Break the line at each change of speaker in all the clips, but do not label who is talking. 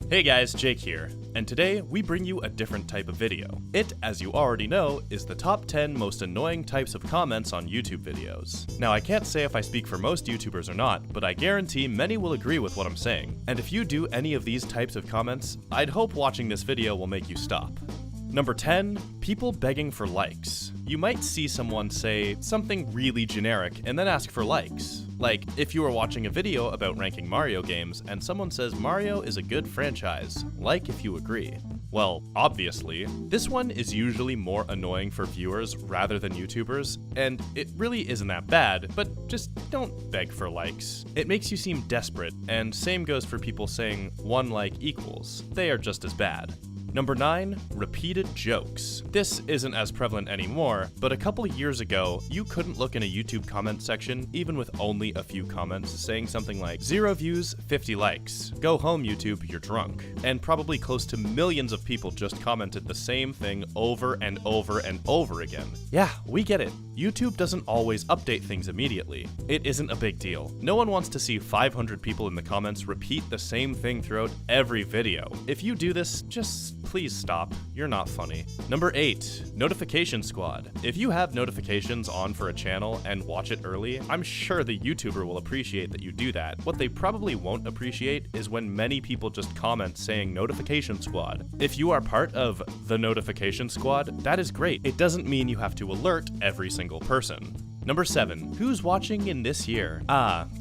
Hey guys, Jake here, and today we bring you a different type of video. It, as you already know, is the top 10 most annoying types of comments on YouTube videos. Now I can't say if I speak for most YouTubers or not, but I guarantee many will agree with what I'm saying. And if you do any of these types of comments, I'd hope watching this video will make you stop. Number 10, people begging for likes. You might see someone say something really generic and then ask for likes. Like, if you are watching a video about ranking Mario games and someone says Mario is a good franchise, like if you agree. Well, obviously, this one is usually more annoying for viewers rather than YouTubers, and it really isn't that bad, but just don't beg for likes. It makes you seem desperate, and same goes for people saying 1 like equals. They are just as bad. Number 9, repeated jokes. This isn't as prevalent anymore, but a couple years ago, you couldn't look in a YouTube comment section, even with only a few comments, saying something like, 0 views, 50 likes. Go home, YouTube, you're drunk. And probably close to millions of people just commented the same thing over and over and over again. Yeah, we get it. YouTube doesn't always update things immediately. It isn't a big deal. No one wants to see 500 people in the comments repeat the same thing throughout every video. If you do this, just please stop. You're not funny. Number 8, notification squad. If you have notifications on for a channel and watch it early, I'm sure the YouTuber will appreciate that you do that. What they probably won't appreciate is when many people just comment saying notification squad. If you are part of the notification squad, that is great. It doesn't mean you have to alert every single person. Number 7, who's watching in this year?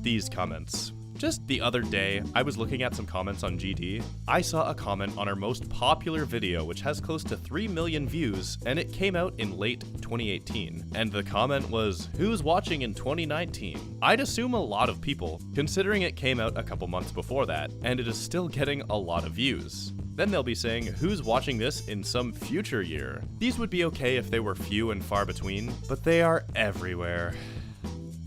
These comments. Just the other day, I was looking at some comments on GD. I saw a comment on our most popular video, which has close to 3 million views, and it came out in late 2018. And the comment was, who's watching in 2019? I'd assume a lot of people, considering it came out a couple months before that, and it is still getting a lot of views. Then they'll be saying, who's watching this in some future year? These would be okay if they were few and far between, but they are everywhere.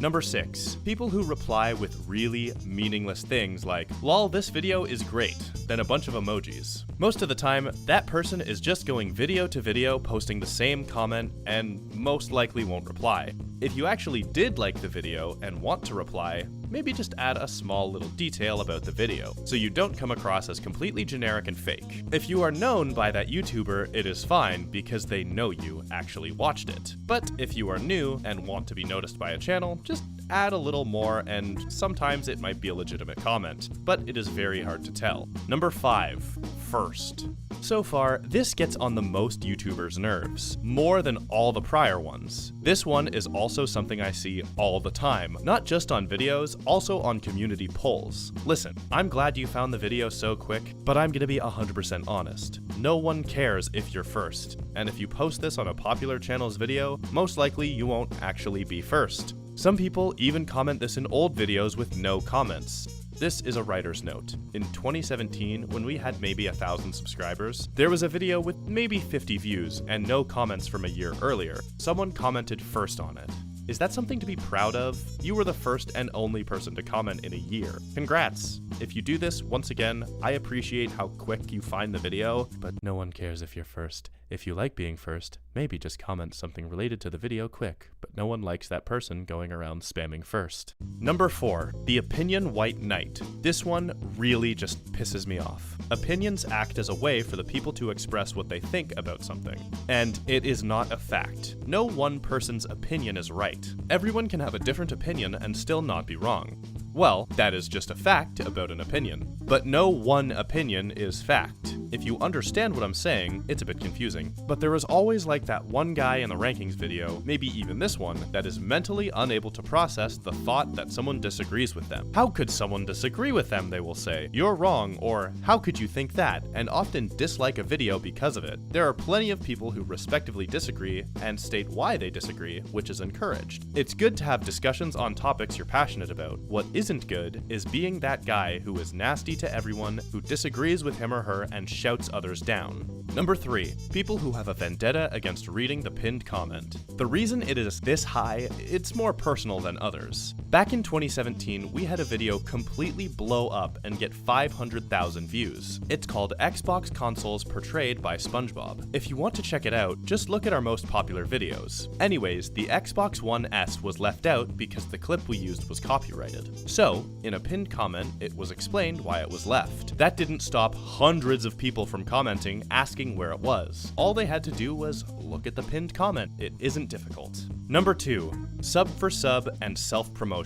Number 6, people who reply with really meaningless things like, lol, this video is great, then a bunch of emojis. Most of the time, that person is just going video to video, posting the same comment, and most likely won't reply. If you actually did like the video and want to reply, maybe just add a small little detail about the video, so you don't come across as completely generic and fake. If you are known by that YouTuber, it is fine because they know you actually watched it. But if you are new and want to be noticed by a channel, just add a little more, and sometimes it might be a legitimate comment, but it is very hard to tell. Number 5, first. So far, this gets on the most YouTubers' nerves, more than all the prior ones. This one is also something I see all the time, not just on videos, also on community polls. Listen, I'm glad you found the video so quick, but I'm gonna be 100% honest. No one cares if you're first, and if you post this on a popular channel's video, most likely you won't actually be first. Some people even comment this in old videos with no comments. This is a writer's note. In 2017, when we had maybe 1,000 subscribers, there was a video with maybe 50 views and no comments from a year earlier. Someone commented first on it. Is that something to be proud of? You were the first and only person to comment in a year. Congrats! If you do this, once again, I appreciate how quick you find the video, but no one cares if you're first. If you like being first, maybe just comment something related to the video quick, but no one likes that person going around spamming first. Number 4, the opinion white knight. This one really just pisses me off. Opinions act as a way for the people to express what they think about something, and it is not a fact. No one person's opinion is right. Everyone can have a different opinion and still not be wrong. Well, that is just a fact about an opinion. But no one opinion is fact. If you understand what I'm saying, it's a bit confusing. But there is always like that one guy in the rankings video, maybe even this one, that is mentally unable to process the thought that someone disagrees with them. How could someone disagree with them, they will say. You're wrong, or how could you think that, and often dislike a video because of it. There are plenty of people who respectively disagree and state why they disagree, which is encouraged. It's good to have discussions on topics you're passionate about. What isn't good is being that guy who is nasty to everyone, who disagrees with him or her, and shouts others down. Number 3, people who have a vendetta against reading the pinned comment. The reason it is this high, it's more personal than others. Back in 2017, we had a video completely blow up and get 500,000 views. It's called Xbox Consoles Portrayed by SpongeBob. If you want to check it out, just look at our most popular videos. Anyways, the Xbox One S was left out because the clip we used was copyrighted. So, in a pinned comment, it was explained why it was left. That didn't stop hundreds of people from commenting asking where it was. All they had to do was look at the pinned comment. It isn't difficult. Number 2, Sub4Sub and Selfpromotion.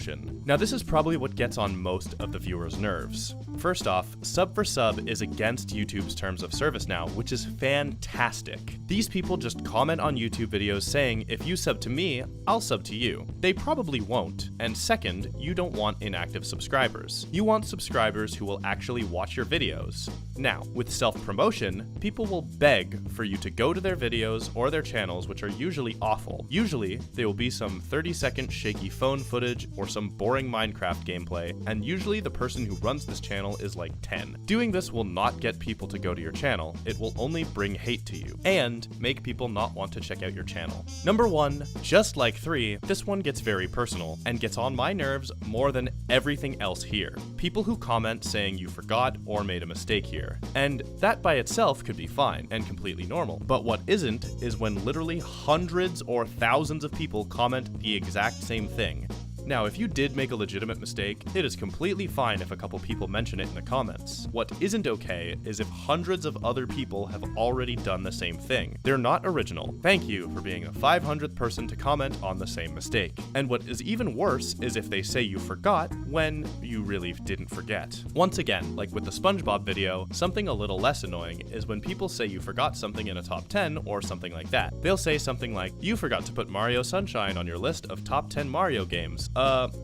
Now this is probably what gets on most of the viewers' nerves. First off, Sub4Sub is against YouTube's terms of service now, which is fantastic. These people just comment on YouTube videos saying, if you sub to me, I'll sub to you. They probably won't. And second, you don't want inactive subscribers. You want subscribers who will actually watch your videos. Now, with self-promotion, people will beg for you to go to their videos or their channels, which are usually awful. Usually, there will be some 30-second shaky phone footage or some boring Minecraft gameplay, and usually the person who runs this channel is like 10. Doing this will not get people to go to your channel, it will only bring hate to you, and make people not want to check out your channel. Number 1, just like 3, this one gets very personal, and gets on my nerves more than everything else here. People who comment saying you forgot or made a mistake here. And that by itself could be fine and completely normal, but what isn't is when literally hundreds or thousands of people comment the exact same thing. Now, if you did make a legitimate mistake, it is completely fine if a couple people mention it in the comments. What isn't okay is if hundreds of other people have already done the same thing. They're not original. Thank you for being the 500th person to comment on the same mistake. And what is even worse is if they say you forgot when you really didn't forget. Once again, like with the SpongeBob video, something a little less annoying is when people say you forgot something in a top 10 or something like that. They'll say something like, you forgot to put Mario Sunshine on your list of top 10 Mario games.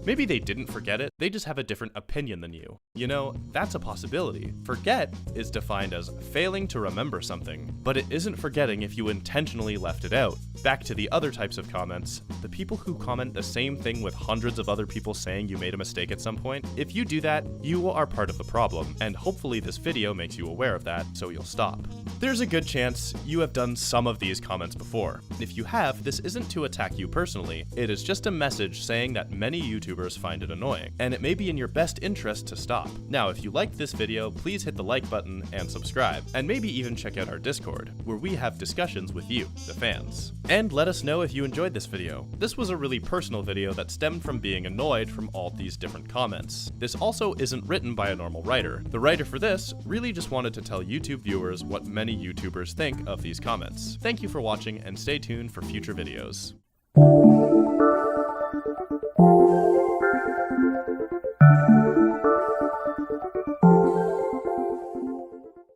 Maybe they didn't forget it, they just have a different opinion than you. You know, that's a possibility. Forget is defined as failing to remember something, but it isn't forgetting if you intentionally left it out. Back to the other types of comments, the people who comment the same thing with hundreds of other people saying you made a mistake at some point, if you do that, you are part of the problem, and hopefully this video makes you aware of that, so you'll stop. There's a good chance you have done some of these comments before. If you have, this isn't to attack you personally, it is just a message saying that many YouTubers find it annoying, and it may be in your best interest to stop. Now, if you liked this video, please hit the like button and subscribe, and maybe even check out our Discord, where we have discussions with you, the fans. And let us know if you enjoyed this video. This was a really personal video that stemmed from being annoyed from all these different comments. This also isn't written by a normal writer. The writer for this really just wanted to tell YouTube viewers what many YouTubers think of these comments. Thank you for watching, and stay tuned for future videos.